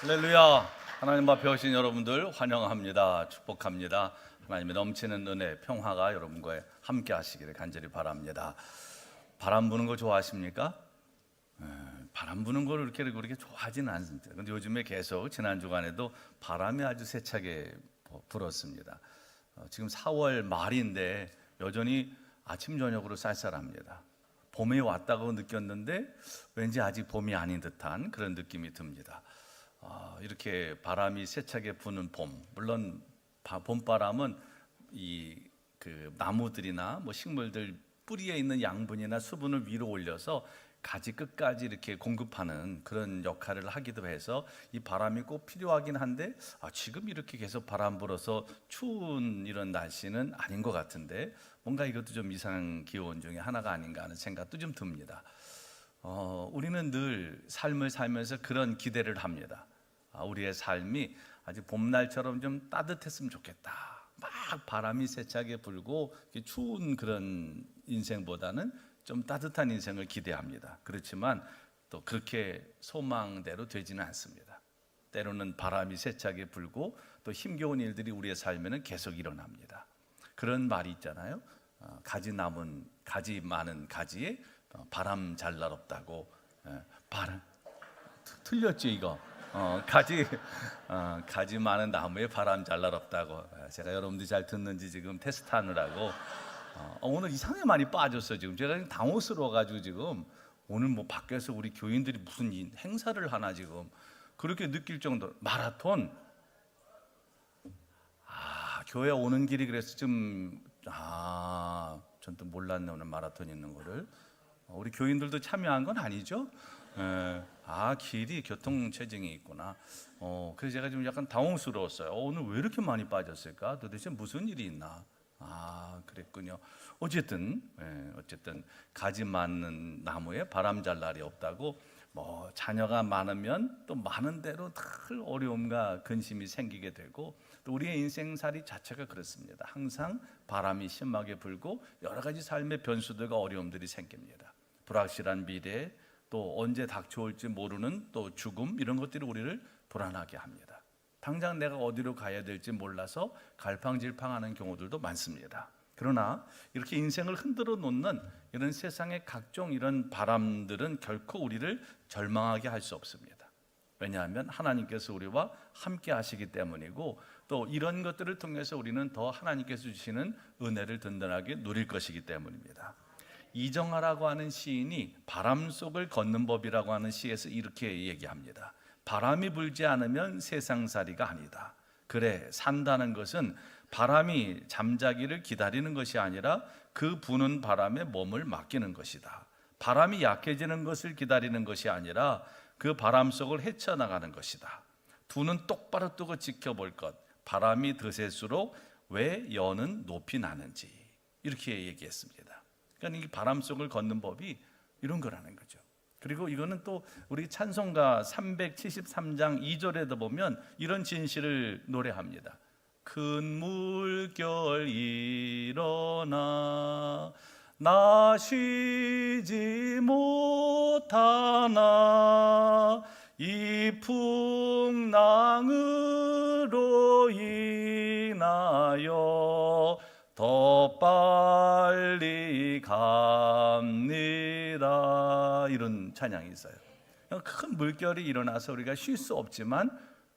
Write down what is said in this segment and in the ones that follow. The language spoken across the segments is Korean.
할렐루야. 하나님 앞에 오신 여러분들 환영합니다. 축복합니다. 하나님의 넘치는 은혜, 평화가 여러분과 함께 하시기를 간절히 바랍니다. 바람 부는 거 좋아하십니까? 바람 부는 걸 그렇게 좋아하지는 않습니다. 근데 요즘에 계속 지난 주간에도 바람이 아주 세차게 불었습니다. 지금 4월 말인데 여전히 아침 저녁으로 쌀쌀합니다. 봄이 왔다고 느꼈는데 왠지 아직 봄이 아닌 듯한 그런 느낌이 듭니다. 이렇게 바람이 세차게 부는 봄, 물론 봄바람은 그 나무들이나 식물들 뿌리에 있는 양분이나 수분을 위로 올려서 가지 끝까지 이렇게 공급하는 그런 역할을 하기도 해서 이 바람이 꼭 필요하긴 한데 지금 이렇게 계속 바람 불어서 추운 이런 날씨는 아닌 것 같은데 뭔가 이것도 좀 이상한 기온 중에 하나가 아닌가 하는 생각도 좀 듭니다. 우리는 늘 삶을 살면서 그런 기대를 합니다. 우리의 삶이 아직 봄날처럼 좀 따뜻했으면 좋겠다. 막 바람이 세차게 불고 추운 그런 인생보다는 좀 따뜻한 인생을 기대합니다. 그렇지만 또 그렇게 소망대로 되지는 않습니다. 때로는 바람이 세차게 불고 또 힘겨운 일들이 우리의 삶에는 계속 일어납니다. 그런 말이 있잖아요. 가지 많은 가지에 바람 잘 날 없다고. 바람 틀렸지 이거. 가지 많은 나무에 바람 잘 날 없다고. 제가 여러분들이 잘 듣는지 지금 테스트하느라고 오늘 이상하게 많이 빠졌어요. 지금 제가 당혹스러워가지고 지금 오늘 밖에서 우리 교인들이 무슨 행사를 하나 지금 그렇게 느낄 정도로 마라톤. 교회 오는 길이 그래서 좀 전 또 몰랐네 오늘 마라톤 있는 거를. 우리 교인들도 참여한 건 아니죠? 길이 교통체증이 있구나. 그래서 제가 좀 약간 당혹스러웠어요. 오늘 왜 이렇게 많이 빠졌을까? 도대체 무슨 일이 있나? 그랬군요. 어쨌든 가지 많은 나무에 바람 잘 날이 없다고. 자녀가 많으면 또 많은 대로 늘 어려움과 근심이 생기게 되고 또 우리의 인생살이 자체가 그렇습니다. 항상 바람이 심하게 불고 여러 가지 삶의 변수들과 어려움들이 생깁니다. 불확실한 미래, 또 언제 닥쳐올지 모르는 또 죽음, 이런 것들이 우리를 불안하게 합니다. 당장 내가 어디로 가야 될지 몰라서 갈팡질팡하는 경우들도 많습니다. 그러나 이렇게 인생을 흔들어 놓는 이런 세상의 각종 이런 바람들은 결코 우리를 절망하게 할 수 없습니다. 왜냐하면 하나님께서 우리와 함께 하시기 때문이고 또 이런 것들을 통해서 우리는 더 하나님께서 주시는 은혜를 든든하게 누릴 것이기 때문입니다. 이정하라고 하는 시인이 바람 속을 걷는 법이라고 하는 시에서 이렇게 얘기합니다. 바람이 불지 않으면 세상살이가 아니다. 그래, 산다는 것은 바람이 잠자기를 기다리는 것이 아니라 그 부는 바람에 몸을 맡기는 것이다. 바람이 약해지는 것을 기다리는 것이 아니라 그 바람 속을 헤쳐나가는 것이다. 두 눈 똑바로 뜨고 지켜볼 것. 바람이 드셀수록 왜 여는 높이 나는지. 이렇게 얘기했습니다. 그러니까 이 바람 속을 걷는 법이 이런 거라는 거죠. 그리고 이거는 또 우리 찬송가 373장 2절에도 보면 이런 진실을 노래합니다. 큰 물결 일어나 나 쉬지 못하나 이 풍랑으로 인하여 더 빨리 갑니다. 이런 찬양이 있어요. 큰 물결이 일어나서 우리가 쉴 수 없지만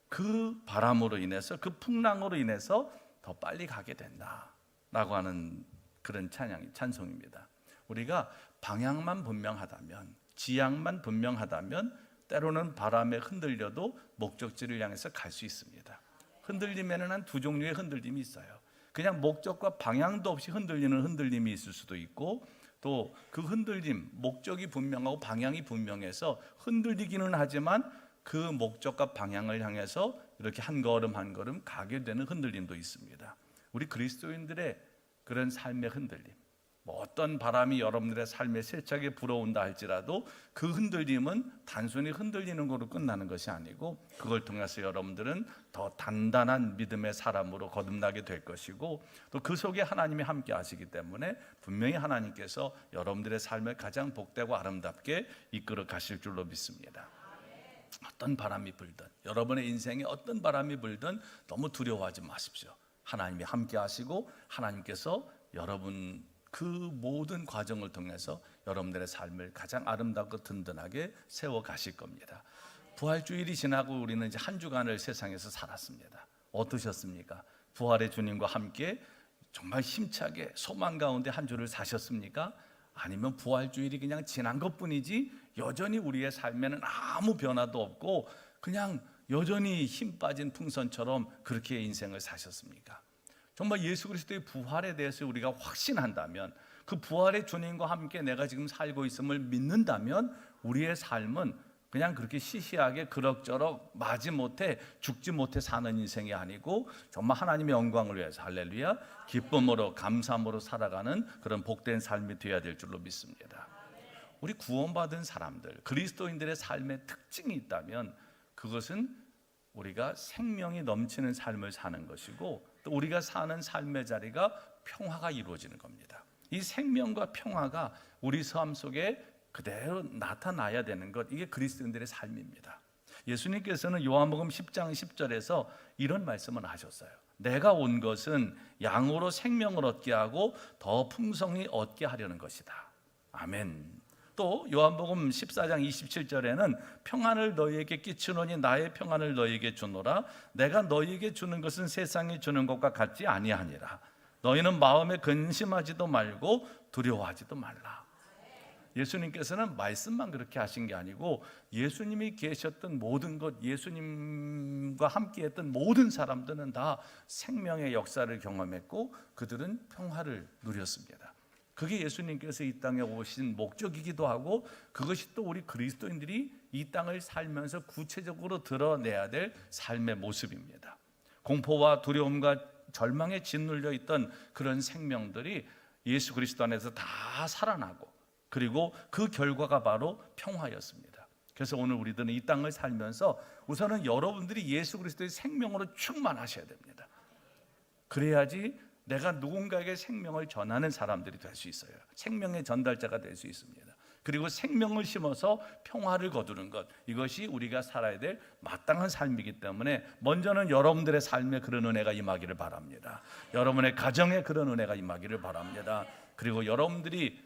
그 바람으로 인해서 그 풍랑으로 인해서 더 빨리 가게 된다라고 하는 그런 찬송입니다. 우리가 방향만 분명하다면, 지향만 분명하다면 때로는 바람에 흔들려도 목적지를 향해서 갈 수 있습니다. 흔들림에는 한 두 종류의 흔들림이 있어요. 그냥 목적과 방향도 없이 흔들리는 흔들림이 있을 수도 있고 또 그 흔들림, 목적이 분명하고 방향이 분명해서 흔들리기는 하지만 그 목적과 방향을 향해서 이렇게 한 걸음 한 걸음 가게 되는 흔들림도 있습니다. 우리 그리스도인들의 그런 삶의 흔들림, 어떤 바람이 여러분들의 삶에 세차게 불어온다 할지라도 그 흔들림은 단순히 흔들리는 거로 끝나는 것이 아니고 그걸 통해서 여러분들은 더 단단한 믿음의 사람으로 거듭나게 될 것이고 또 그 속에 하나님이 함께 하시기 때문에 분명히 하나님께서 여러분들의 삶을 가장 복되고 아름답게 이끌어 가실 줄로 믿습니다. 어떤 바람이 불든, 여러분의 인생에 어떤 바람이 불든 너무 두려워하지 마십시오. 하나님이 함께 하시고 하나님께서 여러분 그 모든 과정을 통해서 여러분들의 삶을 가장 아름답고 든든하게 세워 가실 겁니다. 부활주일이 지나고 우리는 이제 한 주간을 세상에서 살았습니다. 어떠셨습니까? 부활의 주님과 함께 정말 힘차게 소망 가운데 한 주를 사셨습니까? 아니면 부활주일이 그냥 지난 것뿐이지 여전히 우리의 삶에는 아무 변화도 없고 그냥 여전히 힘 빠진 풍선처럼 그렇게 인생을 사셨습니까? 정말 예수 그리스도의 부활에 대해서 우리가 확신한다면, 그 부활의 주님과 함께 내가 지금 살고 있음을 믿는다면 우리의 삶은 그냥 그렇게 시시하게 그럭저럭 마지못해 죽지 못해 사는 인생이 아니고 정말 하나님의 영광을 위해서 할렐루야 기쁨으로 감사함으로 살아가는 그런 복된 삶이 되어야 될 줄로 믿습니다. 우리 구원받은 사람들, 그리스도인들의 삶의 특징이 있다면 그것은 우리가 생명이 넘치는 삶을 사는 것이고 또 우리가 사는 삶의 자리가 평화가 이루어지는 겁니다. 이 생명과 평화가 우리 삶 속에 그대로 나타나야 되는 것, 이게 그리스도인들의 삶입니다. 예수님께서는 요한복음 10장 10절에서 이런 말씀을 하셨어요. 내가 온 것은 양으로 생명을 얻게 하고 더 풍성히 얻게 하려는 것이다. 아멘. 또 요한복음 14장 27절에는 평안을 너희에게 끼치노니 나의 평안을 너희에게 주노라. 내가 너희에게 주는 것은 세상이 주는 것과 같지 아니하니라. 너희는 마음에 근심하지도 말고 두려워하지도 말라. 예수님께서는 말씀만 그렇게 하신 게 아니고 예수님이 계셨던 모든 것, 예수님과 함께 했던 모든 사람들은 다 생명의 역사를 경험했고 그들은 평화를 누렸습니다. 그게 예수님께서 이 땅에 오신 목적이기도 하고 그것이 또 우리 그리스도인들이 이 땅을 살면서 구체적으로 드러내야 될 삶의 모습입니다. 공포와 두려움과 절망에 짓눌려 있던 그런 생명들이 예수 그리스도 안에서 다 살아나고 그리고 그 결과가 바로 평화였습니다. 그래서 오늘 우리들은 이 땅을 살면서 우선은 여러분들이 예수 그리스도의 생명으로 충만하셔야 됩니다. 그래야지 내가 누군가에게 생명을 전하는 사람들이 될 수 있어요. 생명의 전달자가 될 수 있습니다. 그리고 생명을 심어서 평화를 거두는 것, 이것이 우리가 살아야 될 마땅한 삶이기 때문에 먼저는 여러분들의 삶에 그런 은혜가 임하기를 바랍니다. 여러분의 가정에 그런 은혜가 임하기를 바랍니다. 그리고 여러분들이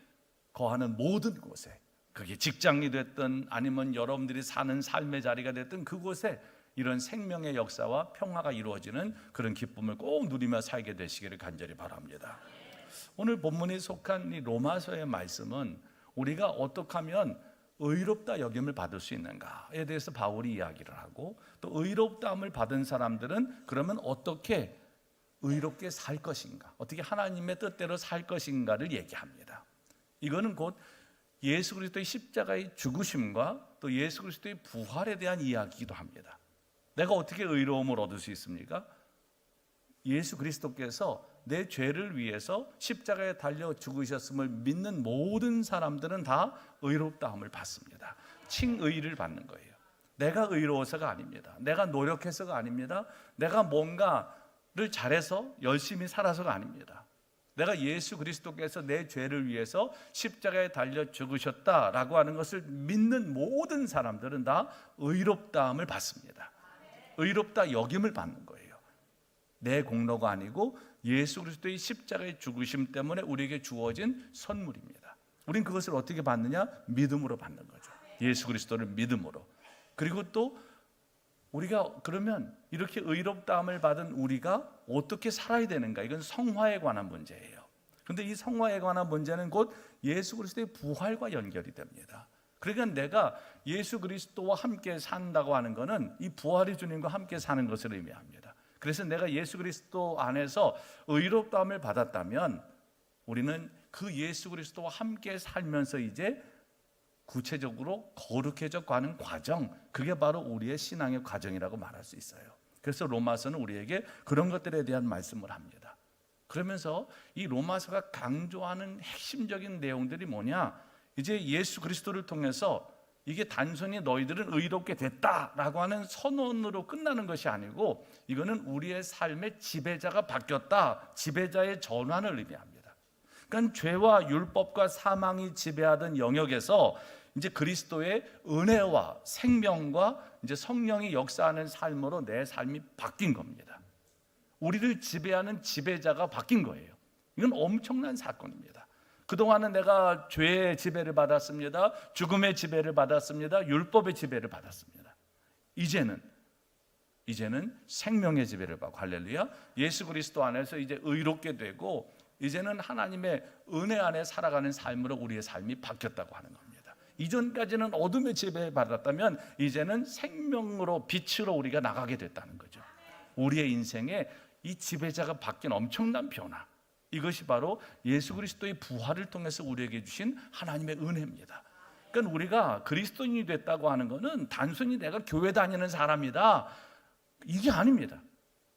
거하는 모든 곳에, 그게 직장이 됐든 아니면 여러분들이 사는 삶의 자리가 됐든 그곳에 이런 생명의 역사와 평화가 이루어지는 그런 기쁨을 꼭 누리며 살게 되시기를 간절히 바랍니다. 오늘 본문에 속한 이 로마서의 말씀은 우리가 어떻게 하면 의롭다 여김을 받을 수 있는가에 대해서 바울이 이야기를 하고 또 의롭다함을 받은 사람들은 그러면 어떻게 의롭게 살 것인가, 어떻게 하나님의 뜻대로 살 것인가를 얘기합니다. 이거는 곧 예수 그리스도의 십자가의 죽으심과 또 예수 그리스도의 부활에 대한 이야기이기도 합니다. 내가 어떻게 의로움을 얻을 수 있습니까? 예수 그리스도께서 내 죄를 위해서 십자가에 달려 죽으셨음을 믿는 모든 사람들은 다 의롭다함을 받습니다. 칭의를 받는 거예요. 내가 의로워서가 아닙니다. 내가 노력해서가 아닙니다. 내가 뭔가를 잘해서 열심히 살아서가 아닙니다. 내가 예수 그리스도께서 내 죄를 위해서 십자가에 달려 죽으셨다라고 하는 것을 믿는 모든 사람들은 다 의롭다함을 받습니다. 의롭다 여김을 받는 거예요. 내 공로가 아니고 예수 그리스도의 십자가의 죽으심 때문에 우리에게 주어진 선물입니다. 우린 그것을 어떻게 받느냐? 믿음으로 받는 거죠. 예수 그리스도를 믿음으로. 그리고 또 우리가 그러면 이렇게 의롭다함을 받은 우리가 어떻게 살아야 되는가? 이건 성화에 관한 문제예요. 그런데 이 성화에 관한 문제는 곧 예수 그리스도의 부활과 연결이 됩니다. 그러니까 내가 예수 그리스도와 함께 산다고 하는 것은 이 부활의 주님과 함께 사는 것을 의미합니다. 그래서 내가 예수 그리스도 안에서 의롭다함을 받았다면 우리는 그 예수 그리스도와 함께 살면서 이제 구체적으로 거룩해져 가는 과정, 그게 바로 우리의 신앙의 과정이라고 말할 수 있어요. 그래서 로마서는 우리에게 그런 것들에 대한 말씀을 합니다. 그러면서 이 로마서가 강조하는 핵심적인 내용들이 뭐냐? 이제 예수 그리스도를 통해서 이게 단순히 너희들은 의롭게 됐다라고 하는 선언으로 끝나는 것이 아니고 이거는 우리의 삶의 지배자가 바뀌었다, 지배자의 전환을 의미합니다. 그러니까 죄와 율법과 사망이 지배하던 영역에서 이제 그리스도의 은혜와 생명과 이제 성령이 역사하는 삶으로 내 삶이 바뀐 겁니다. 우리를 지배하는 지배자가 바뀐 거예요. 이건 엄청난 사건입니다. 그동안은 내가 죄의 지배를 받았습니다. 죽음의 지배를 받았습니다. 율법의 지배를 받았습니다. 이제는 생명의 지배를 받고, 할렐루야, 예수 그리스도 안에서 이제 의롭게 되고 이제는 하나님의 은혜 안에 살아가는 삶으로 우리의 삶이 바뀌었다고 하는 겁니다. 이전까지는 어둠의 지배를 받았다면 이제는 생명으로, 빛으로 우리가 나가게 됐다는 거죠. 우리의 인생에 이 지배자가 바뀐 엄청난 변화, 이것이 바로 예수 그리스도의 부활을 통해서 우리에게 주신 하나님의 은혜입니다. 그러니까 우리가 그리스도인이 됐다고 하는 것은 단순히 내가 교회 다니는 사람이다, 이게 아닙니다.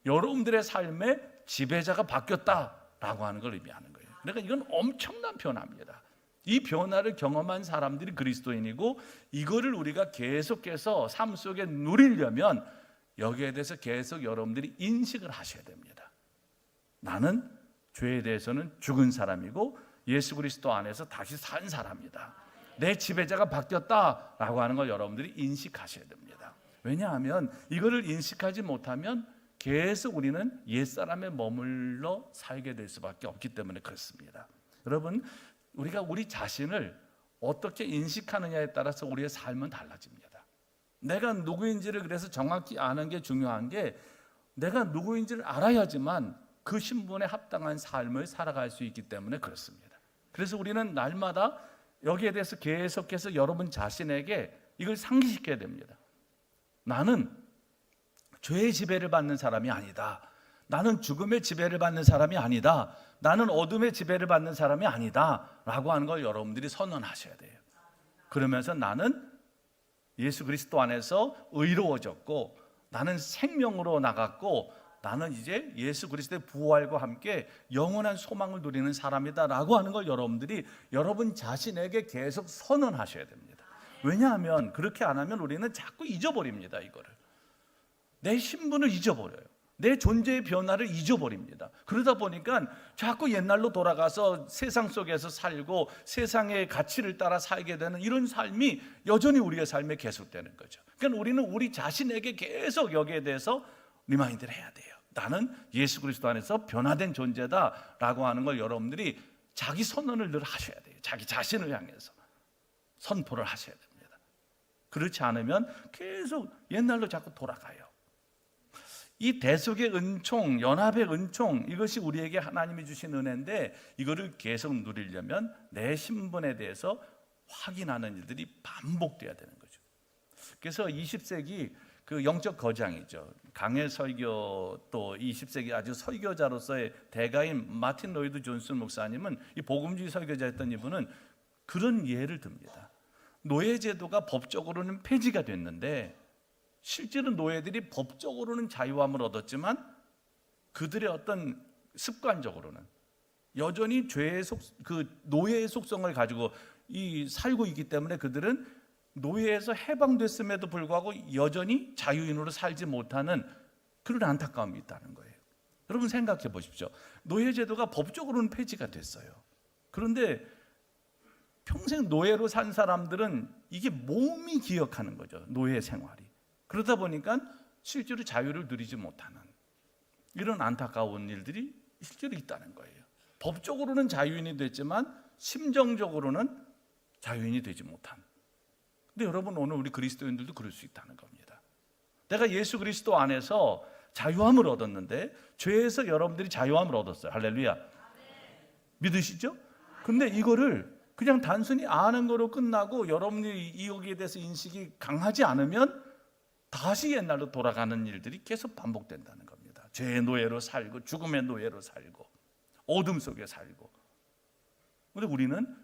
여러분들의 삶에 지배자가 바뀌었다라고 하는 걸 의미하는 거예요. 그러니까 이건 엄청난 변화입니다. 이 변화를 경험한 사람들이 그리스도인이고, 이거를 우리가 계속해서 삶 속에 누리려면 여기에 대해서 계속 여러분들이 인식을 하셔야 됩니다. 나는 죄에 대해서는 죽은 사람이고 예수 그리스도 안에서 다시 산 사람이다. 내 지배자가 바뀌었다라고 하는 걸 여러분들이 인식하셔야 됩니다. 왜냐하면 이거를 인식하지 못하면 계속 우리는 옛사람에 머물러 살게 될 수밖에 없기 때문에 그렇습니다. 여러분, 우리가 우리 자신을 어떻게 인식하느냐에 따라서 우리의 삶은 달라집니다. 내가 누구인지를 그래서 정확히 아는 게 중요한 게, 내가 누구인지를 알아야지만 그 신분에 합당한 삶을 살아갈 수 있기 때문에 그렇습니다. 그래서 우리는 날마다 여기에 대해서 계속해서 여러분 자신에게 이걸 상기시켜야 됩니다. 나는 죄의 지배를 받는 사람이 아니다. 나는 죽음의 지배를 받는 사람이 아니다. 나는 어둠의 지배를 받는 사람이 아니다 라고 하는 걸 여러분들이 선언하셔야 돼요. 그러면서 나는 예수 그리스도 안에서 의로워졌고, 나는 생명으로 나갔고, 나는 이제 예수 그리스도의 부활과 함께 영원한 소망을 누리는 사람이다 라고 하는 걸 여러분들이 여러분 자신에게 계속 선언하셔야 됩니다. 왜냐하면 그렇게 안 하면 우리는 자꾸 잊어버립니다. 이거를, 내 신분을 잊어버려요. 내 존재의 변화를 잊어버립니다. 그러다 보니까 자꾸 옛날로 돌아가서 세상 속에서 살고 세상의 가치를 따라 살게 되는 이런 삶이 여전히 우리의 삶에 계속되는 거죠. 그러니까 우리는 우리 자신에게 계속 여기에 대해서 리마인드를 해야 돼요. 나는 예수 그리스도 안에서 변화된 존재다라고 하는 걸 여러분들이 자기 선언을 늘 하셔야 돼요. 자기 자신을 향해서 선포를 하셔야 됩니다. 그렇지 않으면 계속 옛날로 자꾸 돌아가요. 이 대속의 은총, 연합의 은총, 이것이 우리에게 하나님이 주신 은혜인데, 이거를 계속 누리려면 내 신분에 대해서 확인하는 일들이 반복돼야 되는 거죠. 그래서 20세기 그 영적 거장이죠, 강해 설교, 또 20세기 아주 설교자로서의 대가인 마틴 로이드 존슨 목사님은, 이 복음주의 설교자였던 이분은 그런 예를 듭니다. 노예제도가 법적으로는 폐지가 됐는데 실제로 노예들이 법적으로는 자유함을 얻었지만 그들의 어떤 습관적으로는 여전히 그 노예의 속성을 가지고 살고 있기 때문에 그들은 노예에서 해방됐음에도 불구하고 여전히 자유인으로 살지 못하는 그런 안타까움이 있다는 거예요. 여러분 생각해 보십시오. 노예제도가 법적으로는 폐지가 됐어요. 그런데 평생 노예로 산 사람들은 이게 몸이 기억하는 거죠, 노예 생활이. 그러다 보니까 실제로 자유를 누리지 못하는 이런 안타까운 일들이 실제로 있다는 거예요. 법적으로는 자유인이 됐지만 심정적으로는 자유인이 되지 못한. 근데 여러분, 오늘 우리 그리스도인들도 그럴 수 있다는 겁니다. 내가 예수 그리스도 안에서 자유함을 얻었는데, 죄에서 여러분들이 자유함을 얻었어요. 할렐루야. 믿으시죠? 근데 이거를 그냥 단순히 아는 거로 끝나고 여러분들이 여기에 대해서 인식이 강하지 않으면 다시 옛날로 돌아가는 일들이 계속 반복된다는 겁니다. 죄의 노예로 살고 죽음의 노예로 살고 어둠 속에 살고. 그런데 우리는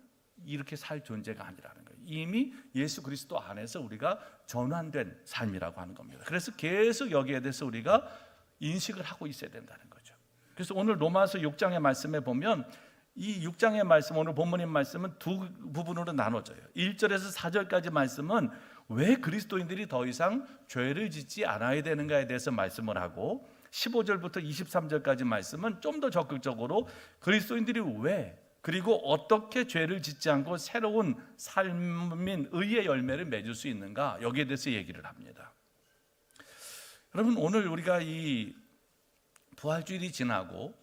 이렇게 살 존재가 아니라는 거예요. 이미 예수 그리스도 안에서 우리가 전환된 삶이라고 하는 겁니다. 그래서 계속 여기에 대해서 우리가 인식을 하고 있어야 된다는 거죠. 그래서 오늘 로마서 6장의 말씀에 보면, 이 6장의 말씀, 오늘 본문의 말씀은 두 부분으로 나눠져요. 1절에서 4절까지 말씀은 왜 그리스도인들이 더 이상 죄를 짓지 않아야 되는가에 대해서 말씀을 하고, 15절부터 23절까지 말씀은 좀 더 적극적으로 그리스도인들이 왜, 그리고 어떻게 죄를 짓지 않고 새로운 삶인 의의 열매를 맺을 수 있는가, 여기에 대해서 얘기를 합니다. 여러분, 오늘 우리가 이 부활주일이 지나고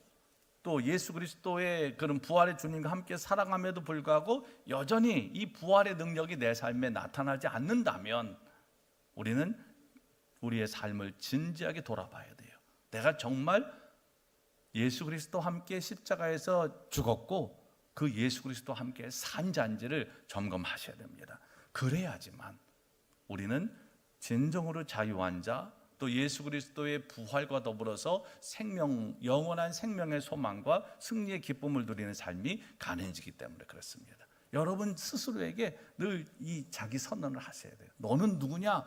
또 예수 그리스도의 그런 부활의 주님과 함께 살아감에도 불구하고 여전히 이 부활의 능력이 내 삶에 나타나지 않는다면 우리는 우리의 삶을 진지하게 돌아봐야 돼요. 내가 정말 예수 그리스도와 함께 십자가에서 죽었고 그 예수 그리스도와 함께 산 자인지를 점검하셔야 됩니다. 그래야지만 우리는 진정으로 자유한 자, 또 예수 그리스도의 부활과 더불어서 생명, 영원한 생명의 소망과 승리의 기쁨을 누리는 삶이 가능해지기 때문에 그렇습니다. 여러분 스스로에게 늘 이 자기 선언을 하셔야 돼요. 너는 누구냐?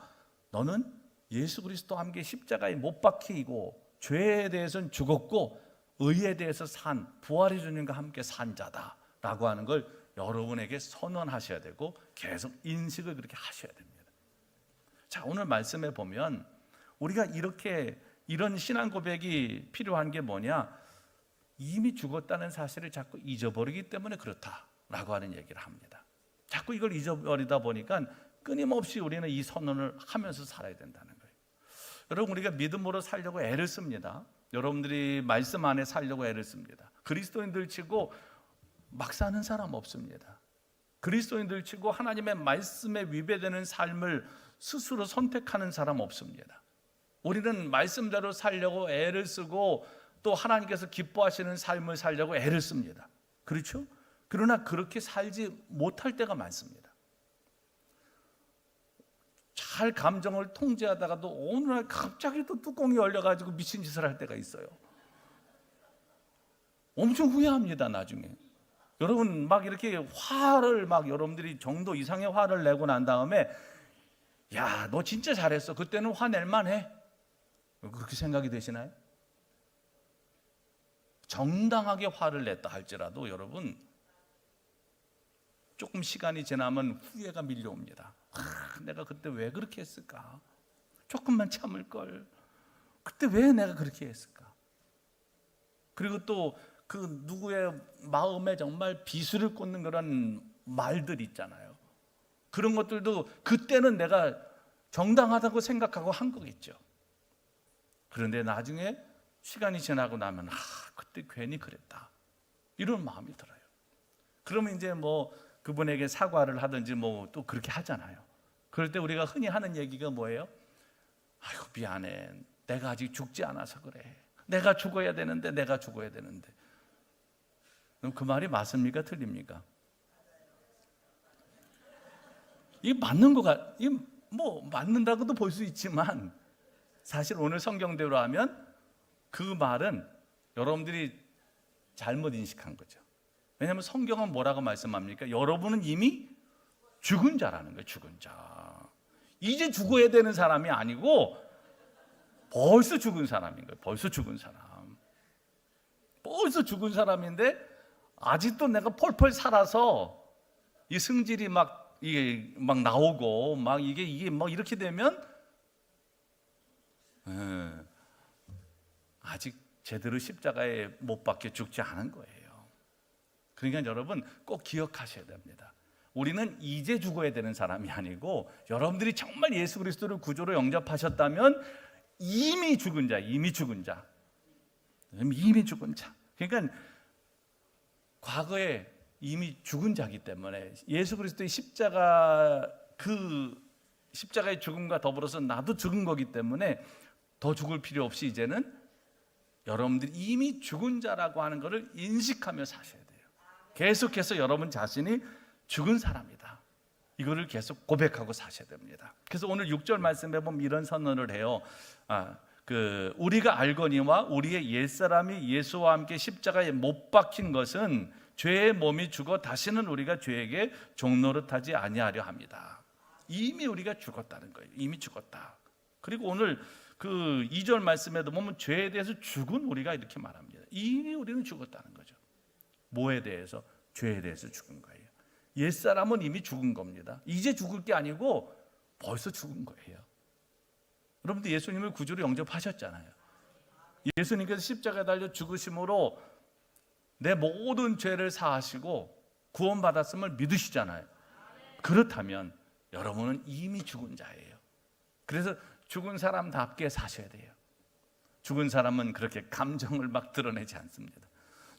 너는 예수 그리스도와 함께 십자가에 못 박히고 죄에 대해서는 죽었고 의에 대해서 산 부활의 주님과 함께 산 자다라고 하는 걸 여러분에게 선언하셔야 되고 계속 인식을 그렇게 하셔야 됩니다. 자, 오늘 말씀에 보면 우리가 이런 신앙 고백이 필요한 게 뭐냐? 이미 죽었다는 사실을 자꾸 잊어버리기 때문에 그렇다라고 하는 얘기를 합니다. 자꾸 이걸 잊어버리다 보니까 끊임없이 우리는 이 선언을 하면서 살아야 된다는 거예요. 여러분, 우리가 믿음으로 살려고 애를 씁니다. 여러분들이 말씀 안에 살려고 애를 씁니다. 그리스도인들 치고 막 사는 사람 없습니다. 그리스도인들 치고 하나님의 말씀에 위배되는 삶을 스스로 선택하는 사람 없습니다. 우리는 말씀대로 살려고 애를 쓰고 또 하나님께서 기뻐하시는 삶을 살려고 애를 씁니다. 그렇죠? 그러나 그렇게 살지 못할 때가 많습니다. 잘 감정을 통제하다가도 어느 날 갑자기 또 뚜껑이 열려가지고 미친 짓을 할 때가 있어요. 엄청 후회합니다, 나중에. 여러분, 막 이렇게 화를 여러분들이 정도 이상의 화를 내고 난 다음에 야, 너 진짜 잘했어. 그때는 화낼 만해. 그렇게 생각이 되시나요? 정당하게 화를 냈다 할지라도 여러분 조금 시간이 지나면 후회가 밀려옵니다. 내가 그때 왜 그렇게 했을까? 조금만 참을 걸. 그때 왜 내가 그렇게 했을까? 그리고 또 그 누구의 마음에 정말 비수를 꽂는 그런 말들 있잖아요. 그런 것들도 그때는 내가 정당하다고 생각하고 한 거겠죠. 그런데 나중에 시간이 지나고 나면 그때 괜히 그랬다 이런 마음이 들어요. 그러면 이제 그분에게 사과를 하든지 또 그렇게 하잖아요. 그럴 때 우리가 흔히 하는 얘기가 뭐예요? 아이고 미안해, 내가 아직 죽지 않아서 그래. 내가 죽어야 되는데. 그럼 그 말이 맞습니까? 틀립니까? 이게 맞는 맞는다고도 볼 수 있지만 사실 오늘 성경대로 하면 그 말은 여러분들이 잘못 인식한 거죠. 왜냐하면 성경은 뭐라고 말씀합니까? 여러분은 이미 죽은 자라는 거예요. 죽은 자. 이제 죽어야 되는 사람이 아니고 벌써 죽은 사람인 거예요. 벌써 죽은 사람인데 아직도 내가 펄펄 살아서 이 승질이 이게 나오고 이게 이렇게 되면 아직 제대로 십자가에 못 박혀 죽지 않은 거예요. 그러니까 여러분 꼭 기억하셔야 됩니다. 우리는 이제 죽어야 되는 사람이 아니고 여러분들이 정말 예수 그리스도를 구조로 영접하셨다면 이미 죽은 자. 그러니까 과거에 이미 죽은 자기 때문에 예수 그리스도의 십자가의 죽음과 더불어서 나도 죽은 거기 때문에 더 죽을 필요 없이 이제는 여러분들이 이미 죽은 자라고 하는 것을 인식하며 사셔야 돼요. 계속해서 여러분 자신이 죽은 사람이다. 이거를 계속 고백하고 사셔야 됩니다. 그래서 오늘 6절 말씀에 보면 이런 선언을 해요. 우리가 알거니와 우리의 옛사람이 예수와 함께 십자가에 못 박힌 것은 죄의 몸이 죽어 다시는 우리가 죄에게 종노릇하지 아니하려 합니다. 이미 우리가 죽었다는 거예요. 이미 죽었다. 그리고 오늘 그 2절 말씀에도 보면 죄에 대해서 죽은 우리가 이렇게 말합니다. 이미 우리는 죽었다는 거죠. 뭐에 대해서? 죄에 대해서 죽은 거예요. 옛사람은 이미 죽은 겁니다. 이제 죽을 게 아니고 벌써 죽은 거예요. 여러분들 예수님을 구주로 영접하셨잖아요. 예수님께서 십자가에 달려 죽으심으로 내 모든 죄를 사하시고 구원받았음을 믿으시잖아요. 그렇다면 여러분은 이미 죽은 자예요. 그래서 죽은 사람답게 사셔야 돼요. 죽은 사람은 그렇게 감정을 막 드러내지 않습니다.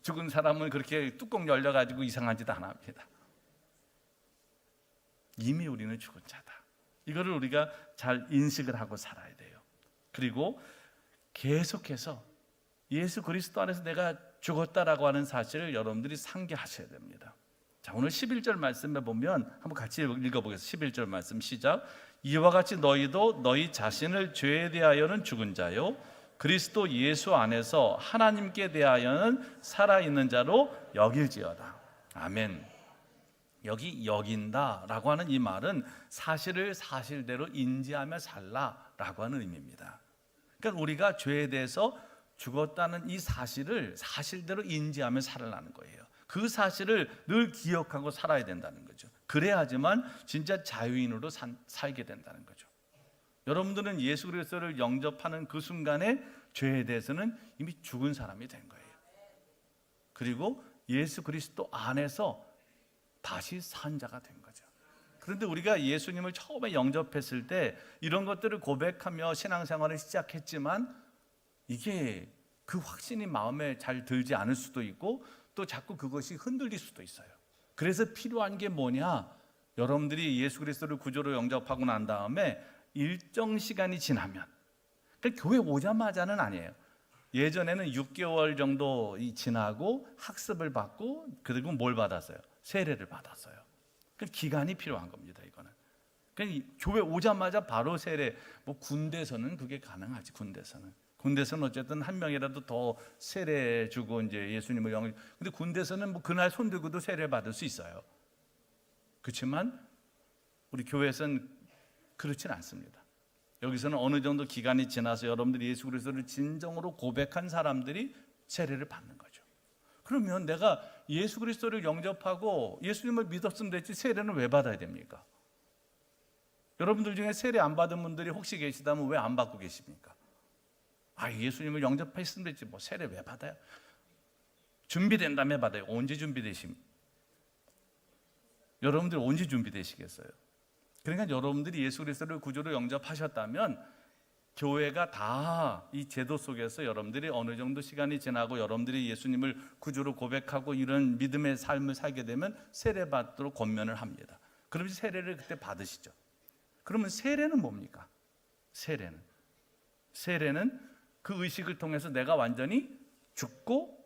죽은 사람은 그렇게 뚜껑 열려가지고 이상한 짓 안 합니다. 이미 우리는 죽은 자다. 이거를 우리가 잘 인식을 하고 살아야 돼요. 그리고 계속해서 예수 그리스도 안에서 내가 죽었다라고 하는 사실을 여러분들이 상기하셔야 됩니다. 자, 오늘 11절 말씀에 보면 한번 같이 읽어보겠습니다. 11절 말씀 시작. 이와 같이 너희도 너희 자신을 죄에 대하여는 죽은 자요 그리스도 예수 안에서 하나님께 대하여는 살아있는 자로 여길지어다. 아멘. 여기 여긴다라고 하는 이 말은 사실을 사실대로 인지하며 살라라고 하는 의미입니다. 그러니까 우리가 죄에 대해서 죽었다는 이 사실을 사실대로 인지하며 살아나는 거예요. 그 사실을 늘 기억하고 살아야 된다는 거죠. 그래야지만 진짜 자유인으로 살게 된다는 거죠. 여러분들은 예수 그리스도를 영접하는 그 순간에 죄에 대해서는 이미 죽은 사람이 된 거예요. 그리고 예수 그리스도 안에서 다시 산 자가 된 거죠. 그런데 우리가 예수님을 처음에 영접했을 때 이런 것들을 고백하며 신앙생활을 시작했지만 이게 그 확신이 마음에 잘 들지 않을 수도 있고 또 자꾸 그것이 흔들릴 수도 있어요. 그래서 필요한 게 뭐냐? 여러분들이 예수 그리스도를 구주로 영접하고 난 다음에 일정 시간이 지나면, 그러니까 교회 오자마자는 아니에요. 예전에는 6개월 정도 지나고 학습을 받고 그리고 뭘 받았어요? 세례를 받았어요. 그 기간이 필요한 겁니다. 이거는. 그러니까 교회 오자마자 바로 세례. 뭐 군대에서는 그게 가능하지. 군대에서는 어쨌든 한 명이라도 더 세례 주고 이제 예수님을 근데 군대에서는 뭐 그날 손 들고도 세례 받을 수 있어요. 그렇지만 우리 교회에서는 그렇진 않습니다. 여기서는 어느 정도 기간이 지나서 여러분들이 예수 그리스도를 진정으로 고백한 사람들이 세례를 받는 거죠. 그러면 내가 예수 그리스도를 영접하고 예수님을 믿었으면 됐지 세례는 왜 받아야 됩니까? 여러분들 중에 세례 안 받은 분들이 혹시 계시다면 왜 안 받고 계십니까? 예수님을 영접했으면 됐지 뭐 세례 왜 받아요? 준비된 다음에 받아요. 언제 준비되십니까? 여러분들 언제 준비되시겠어요? 그러니까 여러분들이 예수 그리스도를 구주로 영접하셨다면 교회가 다 이 제도 속에서 여러분들이 어느 정도 시간이 지나고 여러분들이 예수님을 구주로 고백하고 이런 믿음의 삶을 살게 되면 세례 받도록 권면을 합니다. 그러면 세례를 그때 받으시죠. 그러면 세례는 뭡니까? 세례는 그 의식을 통해서 내가 완전히 죽고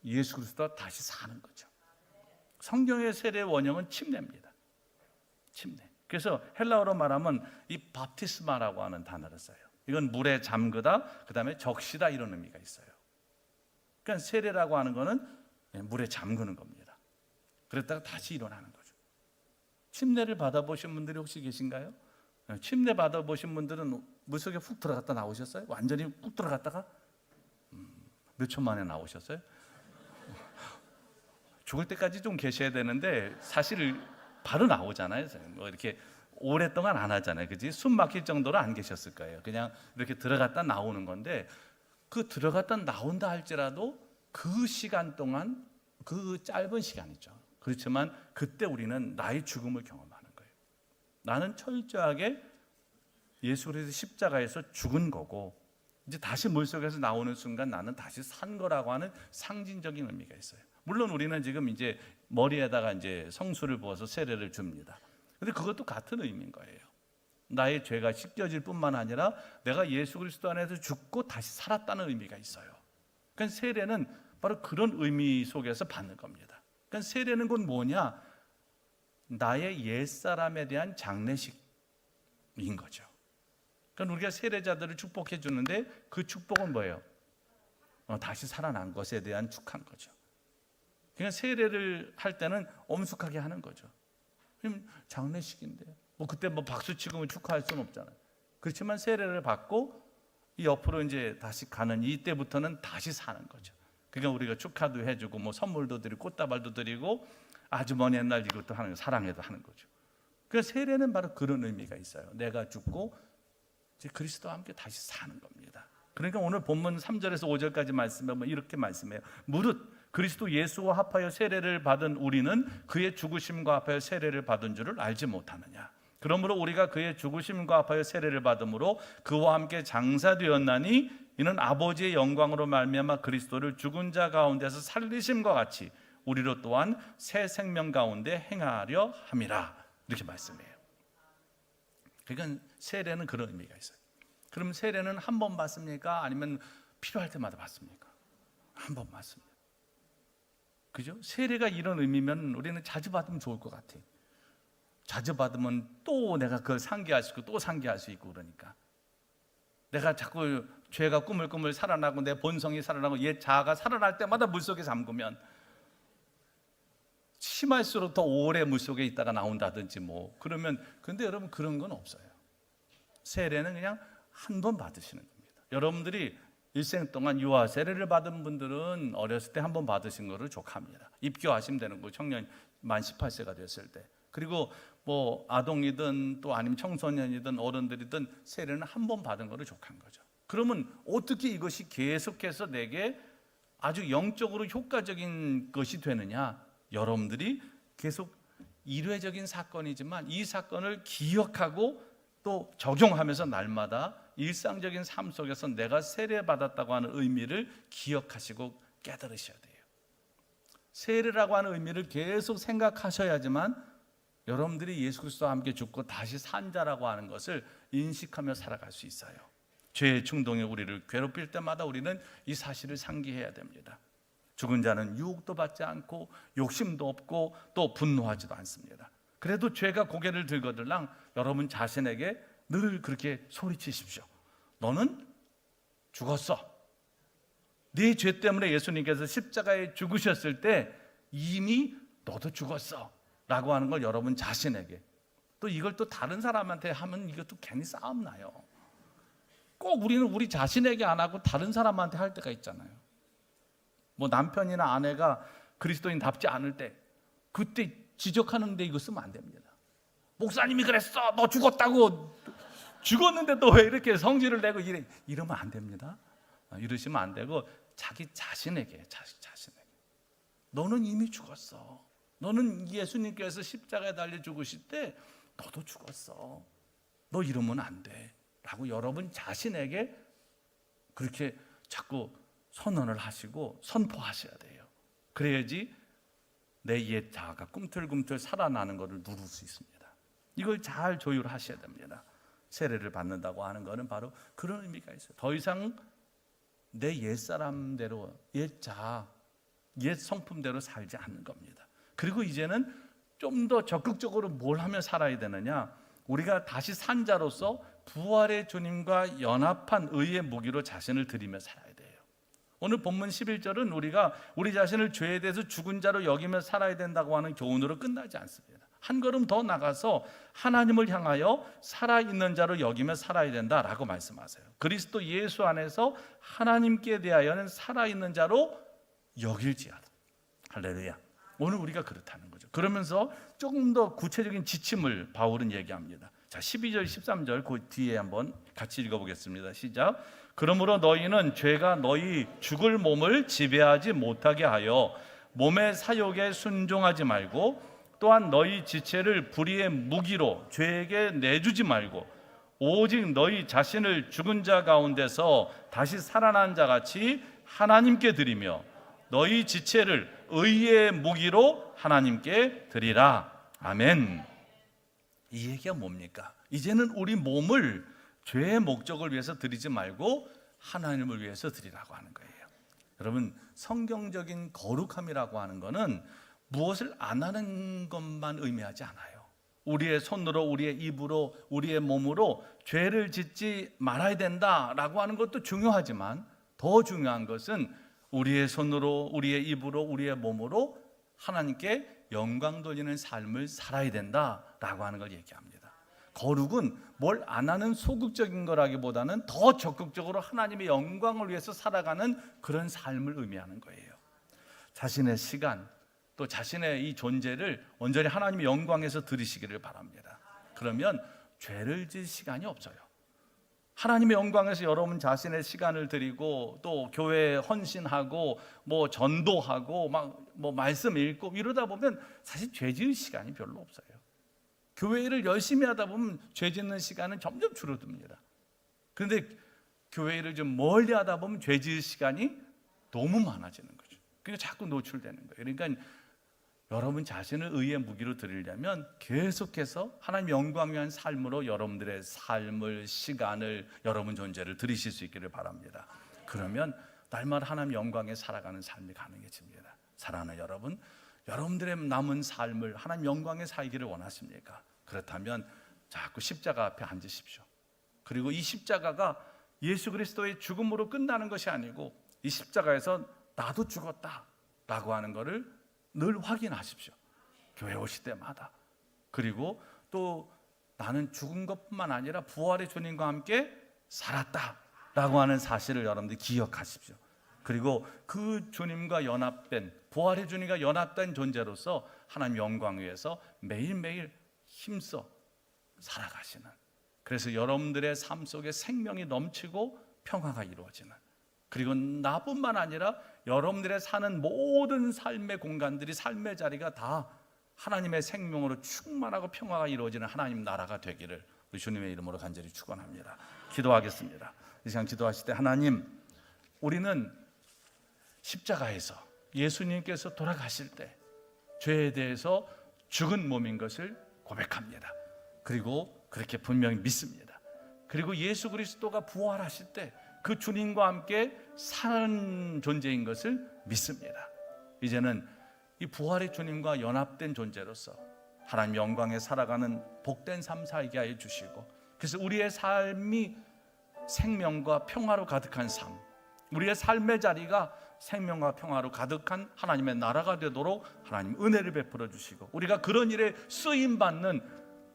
예수 그리스도와 다시 사는 거죠. 성경의 세례의 원형은 침례입니다. 침례. 그래서 헬라어로 말하면 이 바티스마라고 하는 단어를 써요. 이건 물에 잠그다, 그 다음에 적시다 이런 의미가 있어요. 그러니까 세례라고 하는 거는 물에 잠그는 겁니다. 그랬다가 다시 일어나는 거죠. 침례를 받아보신 분들이 혹시 계신가요? 침례 받아보신 분들은 물속에 훅 들어갔다 나오셨어요? 완전히 훅 들어갔다가 몇 초 만에 나오셨어요? 죽을 때까지 좀 계셔야 되는데 사실 바로 나오잖아요. 뭐 이렇게 오랫동안 안 하잖아요. 그지? 숨 막힐 정도로 안 계셨을 거예요. 그냥 이렇게 들어갔다 나오는 건데 그 들어갔다 나온다 할지라도 그 시간 동안 그 짧은 시간이죠. 그렇지만 그때 우리는 나의 죽음을 경험하는 거예요. 나는 철저하게 예수 그리스도 십자가에서 죽은 거고 이제 다시 물속에서 나오는 순간 나는 다시 산 거라고 하는 상징적인 의미가 있어요. 물론 우리는 지금 이제 머리에다가 이제 성수를 부어서 세례를 줍니다. 근데 그것도 같은 의미인 거예요. 나의 죄가 씻겨질 뿐만 아니라 내가 예수 그리스도 안에서 죽고 다시 살았다는 의미가 있어요. 그러니까 세례는 바로 그런 의미 속에서 받는 겁니다. 그러니까 세례는 곧 뭐냐? 나의 옛사람에 대한 장례식인 거죠. 그러니까 우리가 세례자들을 축복해 주는데 그 축복은 뭐예요? 다시 살아난 것에 대한 축한 거죠. 그러니까 세례를 할 때는 엄숙하게 하는 거죠. 장례식인데 뭐 그때 뭐 박수 치고 축하할 수는 없잖아요. 그렇지만 세례를 받고 이 옆으로 이제 다시 가는 이때부터는 다시 사는 거죠. 그러니까 우리가 축하도 해주고 뭐 선물도 드리고 꽃다발도 드리고 아주 먼 옛날 이것도 하는 거, 사랑해도 하는 거죠. 그러니까 세례는 바로 그런 의미가 있어요. 내가 죽고 이제 그리스도와 함께 다시 사는 겁니다. 그러니까 오늘 본문 3절에서 5절까지 말씀하면 이렇게 말씀해요. 무릇 그리스도 예수와 합하여 세례를 받은 우리는 그의 죽으심과 합하여 세례를 받은 줄을 알지 못하느냐. 그러므로 우리가 그의 죽으심과 합하여 세례를 받음으로 그와 함께 장사되었나니 이는 아버지의 영광으로 말미암아 그리스도를 죽은 자 가운데서 살리심과 같이 우리로 또한 새 생명 가운데 행하려 함이라. 이렇게 말씀해요. 그러니까 세례는 그런 의미가 있어요. 그럼 세례는 한 번 받습니까? 아니면 필요할 때마다 받습니까? 한 번 받습니다. 그죠? 세례가 이런 의미면 우리는 자주 받으면 좋을 것 같아요. 자주 받으면 또 내가 그걸 상기할 수 있고 또 상기할 수 있고 그러니까. 내가 자꾸 죄가 꾸물꾸물 살아나고 내 본성이 살아나고 옛 자아가 살아날 때마다 물속에 잠그면 심할수록 더 오래 물속에 있다가 나온다든지 뭐 그러면, 근데 여러분 그런 건 없어요. 세례는 그냥 한 번 받으시는 겁니다. 여러분들이 일생 동안 유아 세례를 받은 분들은 어렸을 때 한 번 받으신 거를 족합니다. 입교하시면 되는 거, 청년 만 18세가 됐을 때. 그리고 뭐 아동이든 또 아니면 청소년이든 어른들이든 세례는 한 번 받은 거를 족한 거죠. 그러면 어떻게 이것이 계속해서 내게 아주 영적으로 효과적인 것이 되느냐? 여러분들이 계속 일회적인 사건이지만 이 사건을 기억하고 또 적용하면서 날마다 일상적인 삶 속에서 내가 세례받았다고 하는 의미를 기억하시고 깨달으셔야 돼요. 세례라고 하는 의미를 계속 생각하셔야지만 여러분들이 예수 그리스도와 함께 죽고 다시 산 자라고 하는 것을 인식하며 살아갈 수 있어요. 죄의 충동이 우리를 괴롭힐 때마다 우리는 이 사실을 상기해야 됩니다. 죽은 자는 유혹도 받지 않고 욕심도 없고 또 분노하지도 않습니다. 그래도 죄가 고개를 들거들랑 여러분 자신에게 늘 그렇게 소리치십시오. 너는 죽었어. 네 죄 때문에 예수님께서 십자가에 죽으셨을 때 이미 너도 죽었어 라고 하는 걸 여러분 자신에게, 또 이걸 또 다른 사람한테 하면 이것도 괜히 싸움 나요. 꼭 우리는 우리 자신에게 안 하고 다른 사람한테 할 때가 있잖아요. 뭐 남편이나 아내가 그리스도인답지 않을 때 그때 지적하는데 이거 쓰면 안 됩니다. 목사님이 그랬어. 너 죽었다고. 죽었는데 너 왜 이렇게 성질을 내고 이러면 안 됩니다. 이러시면 안 되고 자기 자신에게 너는 이미 죽었어. 너는 예수님께서 십자가에 달려 죽으실 때 너도 죽었어. 너 이러면 안 돼 라고 여러분 자신에게 그렇게 자꾸 선언을 하시고 선포하셔야 돼요. 그래야지 내 옛 자아가 꿈틀꿈틀 살아나는 것을 누릴 수 있습니다. 이걸 잘 조율하셔야 됩니다. 세례를 받는다고 하는 것은 바로 그런 의미가 있어요. 더 이상 내 옛사람대로, 옛 자아, 옛 성품대로 살지 않는 겁니다. 그리고 이제는 좀 더 적극적으로 뭘 하며 살아야 되느냐? 우리가 다시 산 자로서 부활의 주님과 연합한 의의 무기로 자신을 드리며 살아야 돼요. 오늘 본문 11절은 우리가 우리 자신을 죄에 대해서 죽은 자로 여기며 살아야 된다고 하는 교훈으로 끝나지 않습니다. 한 걸음 더 나가서 하나님을 향하여 살아있는 자로 여기며 살아야 된다라고 말씀하세요. 그리스도 예수 안에서 하나님께 대하여는 살아있는 자로 여길지어다. 할렐루야. 오늘 우리가 그렇다는 거죠. 그러면서 조금 더 구체적인 지침을 바울은 얘기합니다. 자, 12절 13절 그 뒤에 한번 같이 읽어보겠습니다. 시작. 그러므로 너희는 죄가 너희 죽을 몸을 지배하지 못하게 하여 몸의 사욕에 순종하지 말고 또한 너희 지체를 불의의 무기로 죄에게 내주지 말고 오직 너희 자신을 죽은 자 가운데서 다시 살아난 자같이 하나님께 드리며 너희 지체를 의의 무기로 하나님께 드리라. 아멘. 이 얘기가 뭡니까? 이제는 우리 몸을 죄의 목적을 위해서 드리지 말고 하나님을 위해서 드리라고 하는 거예요. 여러분, 성경적인 거룩함이라고 하는 것은 무엇을 안 하는 것만 의미하지 않아요. 우리의 손으로, 우리의 입으로, 우리의 몸으로 죄를 짓지 말아야 된다라고 하는 것도 중요하지만 더 중요한 것은 우리의 손으로, 우리의 입으로, 우리의 몸으로 하나님께 영광 돌리는 삶을 살아야 된다라고 하는 걸 얘기합니다. 거룩은 뭘 안 하는 소극적인 거라기보다는 더 적극적으로 하나님의 영광을 위해서 살아가는 그런 삶을 의미하는 거예요. 자신의 시간, 또 자신의 이 존재를 온전히 하나님의 영광에서 드리시기를 바랍니다. 그러면 죄를 지을 시간이 없어요. 하나님의 영광에서 여러분 자신의 시간을 드리고 또 교회에 헌신하고 뭐 전도하고 막 뭐 말씀 읽고 이러다 보면 사실 죄 지을 시간이 별로 없어요. 교회 일을 열심히 하다 보면 죄 짓는 시간은 점점 줄어듭니다. 그런데 교회 일을 좀 멀리 하다 보면 죄 지을 시간이 너무 많아지는 거죠. 그러니까 자꾸 노출되는 거예요. 그러니까 여러분 자신을 의의 무기로 드리려면 계속해서 하나님 영광 위한 삶으로 여러분들의 삶을, 시간을, 여러분 존재를 드리실 수 있기를 바랍니다. 그러면 날마다 하나님 영광에 살아가는 삶이 가능해집니다. 사랑하는 여러분, 여러분들의 남은 삶을 하나님 영광에 살기를 원하십니까? 그렇다면 자꾸 십자가 앞에 앉으십시오. 그리고 이 십자가가 예수 그리스도의 죽음으로 끝나는 것이 아니고 이 십자가에서 나도 죽었다라고 하는 것을 늘 확인하십시오. 교회 오실 때마다. 그리고 또 나는 죽은 것뿐만 아니라 부활의 주님과 함께 살았다라고 하는 사실을 여러분들이 기억하십시오. 그리고 그 주님과 연합된, 부활의 주님과 연합된 존재로서 하나님 영광 위에서 매일매일 힘써 살아가시는, 그래서 여러분들의 삶 속에 생명이 넘치고 평화가 이루어지는, 그리고 나뿐만 아니라 여러분들의 사는 모든 삶의 공간들이, 삶의 자리가 다 하나님의 생명으로 충만하고 평화가 이루어지는 하나님 나라가 되기를 우리 주님의 이름으로 간절히 축원합니다. 기도하겠습니다. 이 시간 기도하실 때, 하나님, 우리는 십자가에서 예수님께서 돌아가실 때 죄에 대해서 죽은 몸인 것을 고백합니다. 그리고 그렇게 분명히 믿습니다. 그리고 예수 그리스도가 부활하실 때 그 주님과 함께 사는 존재인 것을 믿습니다. 이제는 이 부활의 주님과 연합된 존재로서 하나님 영광에 살아가는 복된 삶 살게 하여 주시고, 그래서 우리의 삶이 생명과 평화로 가득한 삶, 우리의 삶의 자리가 생명과 평화로 가득한 하나님의 나라가 되도록 하나님 은혜를 베풀어 주시고, 우리가 그런 일에 쓰임 받는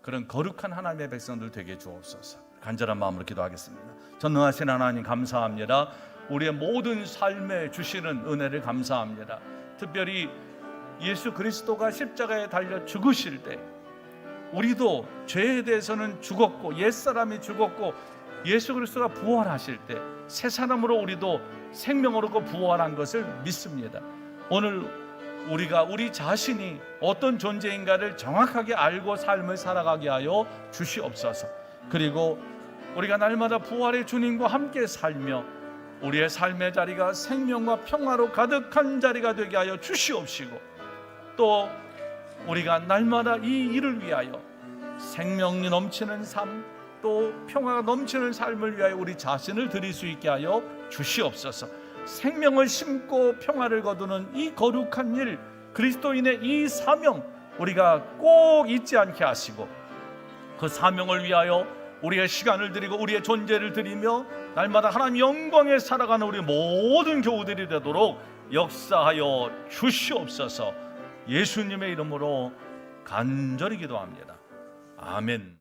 그런 거룩한 하나님의 백성들 되게 주옵소서. 간절한 마음으로 기도하겠습니다. 전능하신 하나님 감사합니다. 우리의 모든 삶에 주시는 은혜를 감사합니다. 특별히 예수 그리스도가 십자가에 달려 죽으실 때 우리도 죄에 대해서는 죽었고 옛사람이 죽었고 예수 그리스도가 부활하실 때 새 사람으로 우리도 생명을 얻고 부활한 것을 믿습니다. 오늘 우리가 우리 자신이 어떤 존재인가를 정확하게 알고 삶을 살아가게 하여 주시옵소서. 그리고 우리가 날마다 부활의 주님과 함께 살며 우리의 삶의 자리가 생명과 평화로 가득한 자리가 되게 하여 주시옵시고, 또 우리가 날마다 이 일을 위하여 생명이 넘치는 삶, 또 평화가 넘치는 삶을 위하여 우리 자신을 드릴 수 있게 하여 주시옵소서. 생명을 심고 평화를 거두는 이 거룩한 일, 그리스도인의 이 사명 우리가 꼭 잊지 않게 하시고, 그 사명을 위하여 우리의 시간을 드리고 우리의 존재를 드리며 날마다 하나님 영광에 살아가는 우리 모든 교우들이 되도록 역사하여 주시옵소서. 예수님의 이름으로 간절히 기도합니다. 아멘.